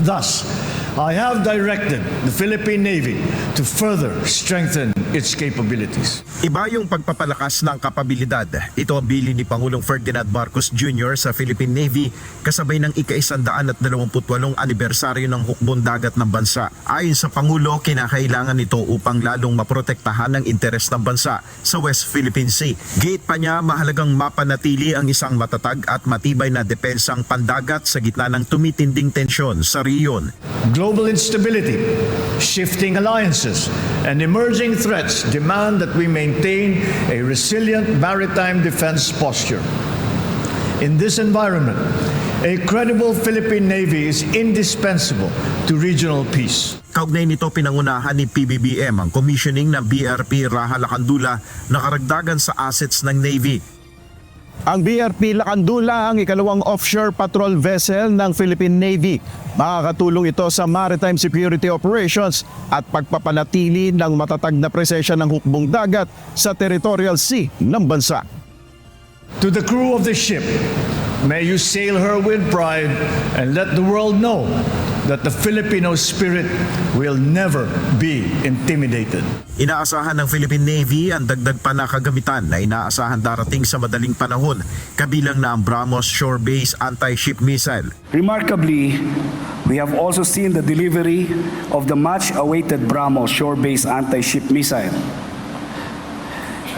Thus, I have directed the Philippine Navy to further strengthen its capabilities. Iba yung pagpapalakas ng kapabilidad. Ito ang bilin ni Pangulong Ferdinand Marcos Jr. sa Philippine Navy kasabay ng ika-128 anibersaryo ng hukbong dagat ng bansa. Ayon sa Pangulo, kinakailangan ito upang lalong maprotektahan ang interes ng bansa sa West Philippine Sea. Gate pa niya, mahalagang mapanatili ang isang matatag at matibay na depensang pandagat sa gitna ng tumitinding tensyon sa rehiyon. Global instability, shifting alliances, and emerging threats demand that we maintain a resilient maritime defense posture. In this environment, a credible Philippine Navy is indispensable to regional peace. Kaugnay nito, pinangunahan ni PBBM ang commissioning ng BRP Raha Lacandula na karagdagan sa assets ng Navy. Ang BRP Lacandula ang ikalawang offshore patrol vessel ng Philippine Navy. Makakatulong ito sa maritime security operations at pagpapanatili ng matatag na presensya ng hukbong dagat sa territorial sea ng bansa. To the crew of the ship, may you sail her with pride and let the world know that the Filipino spirit will never be intimidated. Inaasahan ng Philippine Navy ang dagdag pa na kagamitan na inaasahan darating sa madaling panahon, kabilang na ang BrahMos shore-based anti-ship missile. Remarkably, we have also seen the delivery of the much-awaited BrahMos shore-based anti-ship missile.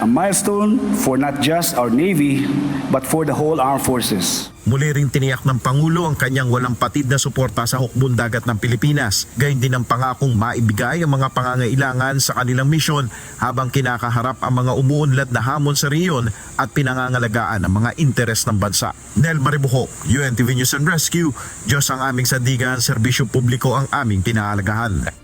A milestone for not just our Navy, but for the whole armed forces. Muli ring tiniyak ng Pangulo ang kanyang walang patid na suporta sa hukbong dagat ng Pilipinas. Gayon din ang pangakong maibigay ang mga pangangailangan sa kanilang misyon habang kinakaharap ang mga umuunlad na hamon sa rehiyon at pinangangalagaan ang mga interes ng bansa. Nel Maribuho, UNTV News and Rescue, Diyos ang aming sandigan, serbisyo publiko ang aming pinahalagahan.